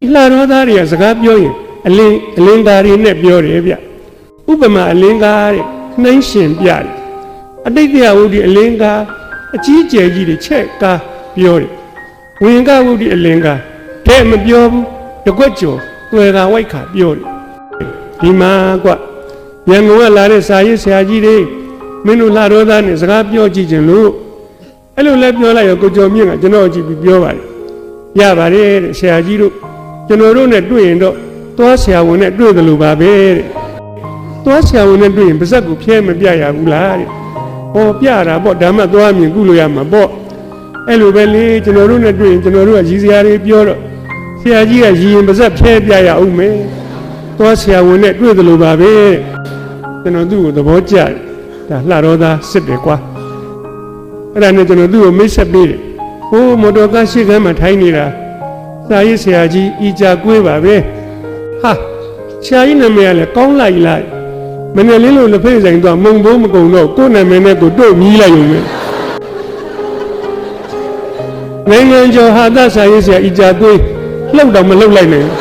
လှတော်သားတွေကစကားပြောရင်အလင်းကားတွေနဲ့ပြောတယ်ဗျဥပမာအလင်းကားတဲ့နှိုင်းရှင်ပြတယ်အတိတ်တရားဝုဒ္ဓအလင်းကားအကြီးကျယ်ကြီးတွေချက်ကားပြောတယ်ဝင်ကဝုဒ္ဓအလင်းကားတဲ့မပြောဘူးတကွက်ကျော်သွယ်ကဝိုက်ခါပြောတယ်ဒီမှာကွရန်ကုန်ကလာတဲ့စာရေးဆရာကြီးတွေမင်းတို့လှတော်သားနဲ့စကားပြောကြည့်ခြင်းလို့အဲ့လိုလဲပြောလိုက်ရောကိုကျော်မြင့်ကကျွန်တော်ကြည့်ပြီးပြောပါတယ်ရပါတယ်တဲ့ဆရာကြီးတို့ကျွန်တော်တို့နဲ့တွေ့ရင်တော့သွားဆရာဝန်နဲ့တွေ့တယ်လို့ပါပဲတဲ့သွားဆရာဝန်နဲ့တွေ့ရင်ပါဇက်ကိုဖျဲမပြရဘူးလားတဲ့ဟောပြတာပေါ့ဒါမှသွားမြင်ကုလို့ရမှာပေါ့အဲ့လိုပဲလေကျွန်တော်တို့နဲ့တွေ့ရင်ကျွန်တော်တို့ကရည်စရာတွေပြောတော့ဆရာကြီးကရည်ရင်ပါဇက်ဖျဲပြရအောင်မယ်သွားဆရာဝန်နဲ့တွေ့တယ်လို့ပါပဲကျွန်တော်သူ့ကိုသဘောကျတယ်ဒါလှတော်သားစစ်တယ်ကွာအဲ့ဒါနဲ့ကျွန်တော်သူ့ကိုမိတ်ဆက်ပေးတယ်ဟိုးမော်တော်ကားရှိကမ်းမှာထိုင်းနေတာစာရေးဆရာကြီးဤကြကွေးပါပဲဟာဆရာကြီးနာမည်ကလည်းကောင်းလိုက်မနေ့လေးလို့လက်ဖက်ဆိုင်သွားမုံဘိုးမကုံတော့ကိုယ်နာမည်နဲ့ကိုတို့မြည်လိုက်ရုံပဲနိုင်ငံကျော်ဟာသစာရေးဆရာဤကြကွေးလှုပ်တော့မလှုပ်လိုက်နိုင်ဘူး